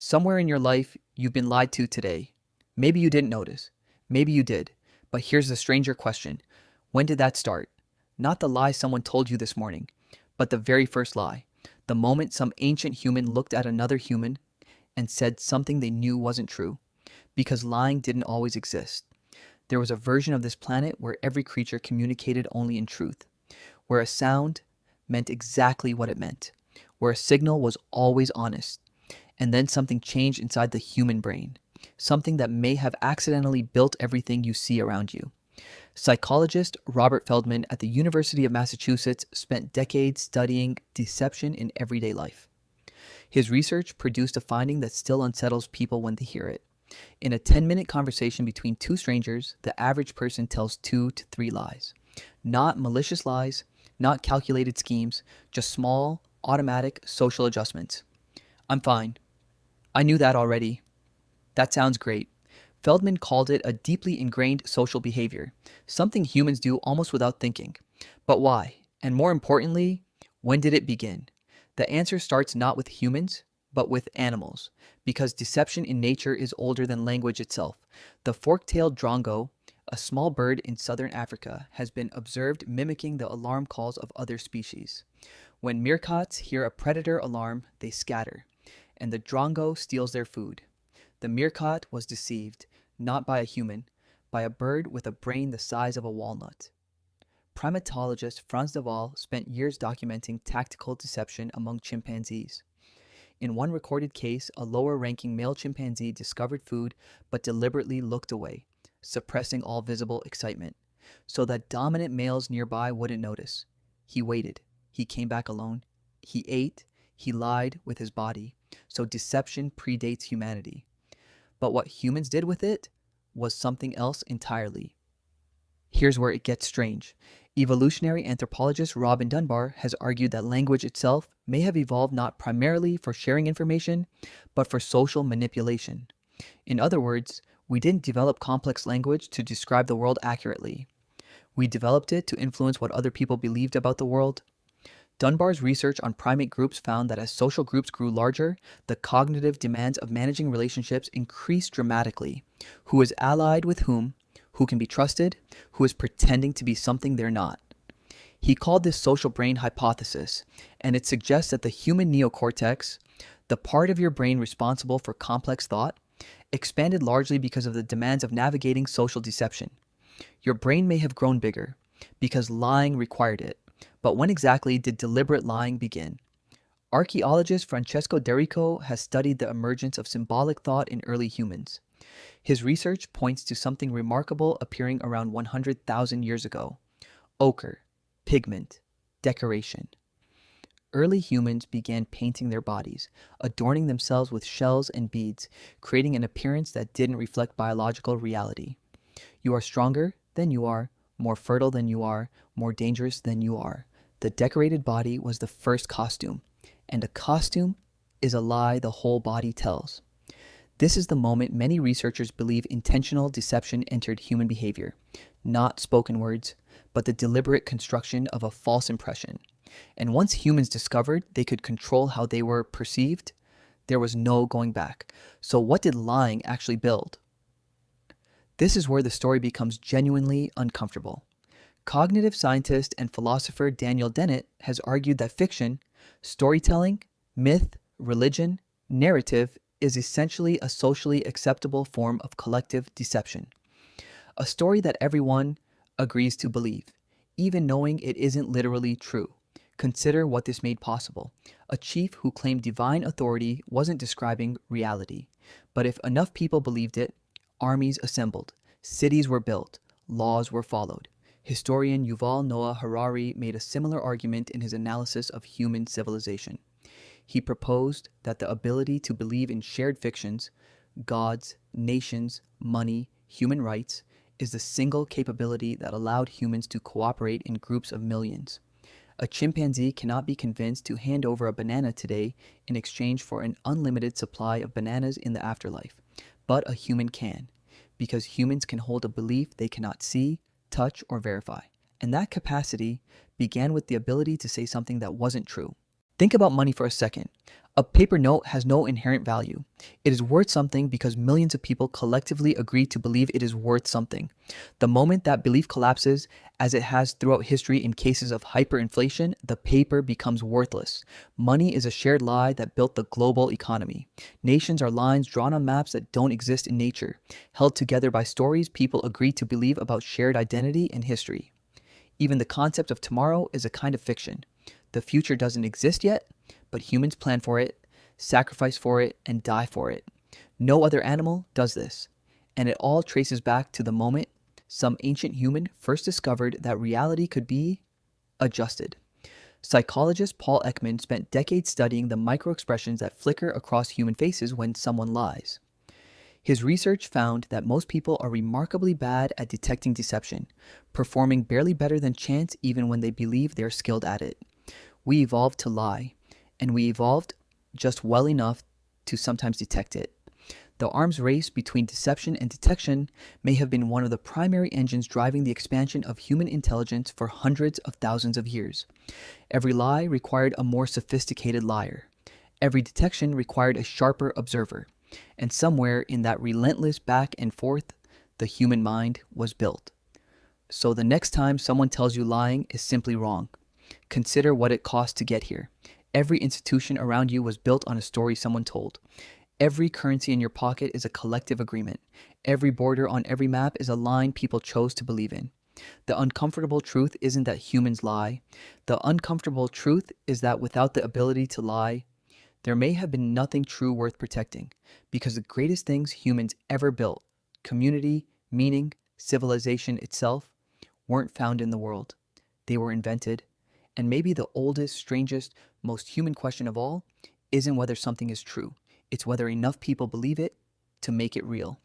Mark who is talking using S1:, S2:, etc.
S1: Somewhere in your life, you've been lied to today. Maybe you didn't notice. Maybe you did. But here's the stranger question. When did that start? Not the lie someone told you this morning, but the very first lie. The moment some ancient human looked at another human and said something they knew wasn't true. Because lying didn't always exist. There was a version of this planet where every creature communicated only in truth, where a sound meant exactly what it meant, where a signal was always honest. And then something changed inside the human brain, something that may have accidentally built everything you see around you. Psychologist Robert Feldman at the University of Massachusetts spent decades studying deception in everyday life. His research produced a finding that still unsettles people when they hear it. In a 10-minute conversation between two strangers, the average person tells 2 to 3 lies. Not malicious lies, not calculated schemes, just small, automatic social adjustments. I'm fine. I knew that already. That sounds great. Feldman called it a deeply ingrained social behavior, something humans do almost without thinking. But why? And more importantly, when did it begin? The answer starts not with humans, but with animals, because deception in nature is older than language itself. The fork-tailed Drongo, a small bird in southern Africa, has been observed mimicking the alarm calls of other species. When meerkats hear a predator alarm, they scatter, and the Drongo steals their food. The meerkat was deceived, not by a human, by a bird with a brain the size of a walnut. Primatologist Frans de Waal spent years documenting tactical deception among chimpanzees. In one recorded case, a lower-ranking male chimpanzee discovered food but deliberately looked away, suppressing all visible excitement, so that dominant males nearby wouldn't notice. He waited. He came back alone. He ate. He lied with his body. So deception predates humanity. But what humans did with it was something else entirely. Here's where it gets strange. Evolutionary anthropologist Robin Dunbar has argued that language itself may have evolved not primarily for sharing information, but for social manipulation. In other words, we didn't develop complex language to describe the world accurately. We developed it to influence what other people believed about the world. Dunbar's research on primate groups found that as social groups grew larger, the cognitive demands of managing relationships increased dramatically. Who is allied with whom can be trusted, who is pretending to be something they're not. He called this social brain hypothesis, and it suggests that the human neocortex, the part of your brain responsible for complex thought, expanded largely because of the demands of navigating social deception. Your brain may have grown bigger because lying required it, but when exactly did deliberate lying begin? Archaeologist Francesco has studied the emergence of symbolic thought in early humans. His research points to something remarkable appearing around 100,000 years ago. Ochre, pigment, decoration. Early humans began painting their bodies, adorning themselves with shells and beads, creating an appearance that didn't reflect biological reality. You are stronger than you are, more fertile than you are, more dangerous than you are. The decorated body was the first costume, and a costume is a lie the whole body tells. This is the moment many researchers believe intentional deception entered human behavior, not spoken words, but the deliberate construction of a false impression. And once humans discovered they could control how they were perceived, there was no going back. So what did lying actually build? This is where the story becomes genuinely uncomfortable. Cognitive scientist and philosopher Daniel Dennett has argued that fiction, storytelling, myth, religion, narrative is essentially a socially acceptable form of collective deception. A story that everyone agrees to believe, even knowing it isn't literally true. Consider what this made possible. A chief who claimed divine authority wasn't describing reality, but if enough people believed it, armies assembled, cities were built, laws were followed. Historian Yuval Noah Harari made a similar argument in his analysis of human civilization. He proposed that the ability to believe in shared fictions, gods, nations, money, human rights, is the single capability that allowed humans to cooperate in groups of millions. A chimpanzee cannot be convinced to hand over a banana today in exchange for an unlimited supply of bananas in the afterlife, but a human can, because humans can hold a belief they cannot see, touch, or verify. And that capacity began with the ability to say something that wasn't true. Think about money for a second. A paper note has no inherent value. It is worth something because millions of people collectively agree to believe it is worth something. The moment that belief collapses, as it has throughout history in cases of hyperinflation, the paper becomes worthless. Money is a shared lie that built the global economy. Nations are lines drawn on maps that don't exist in nature, held together by stories people agree to believe about shared identity and history. Even the concept of tomorrow is a kind of fiction. The future doesn't exist yet, but humans plan for it, sacrifice for it, and die for it. No other animal does this, and it all traces back to the moment some ancient human first discovered that reality could be adjusted. Psychologist Paul Ekman spent decades studying the microexpressions that flicker across human faces when someone lies. His research found that most people are remarkably bad at detecting deception, performing barely better than chance even when they believe they are skilled at it. We evolved to lie, and we evolved just well enough to sometimes detect it. The arms race between deception and detection may have been one of the primary engines driving the expansion of human intelligence for hundreds of thousands of years. Every lie required a more sophisticated liar. Every detection required a sharper observer. And somewhere in that relentless back and forth, the human mind was built. So the next time someone tells you lying is simply wrong, consider what it cost to get here. Every institution around you was built on a story someone told. Every currency in your pocket is a collective agreement. Every border on every map is a line people chose to believe in. The uncomfortable truth isn't that humans lie. The uncomfortable truth is that without the ability to lie, there may have been nothing true worth protecting, because the greatest things humans ever built, community, meaning, civilization itself, weren't found in the world. They were invented. And maybe the oldest, strangest, most human question of all isn't whether something is true. It's whether enough people believe it to make it real.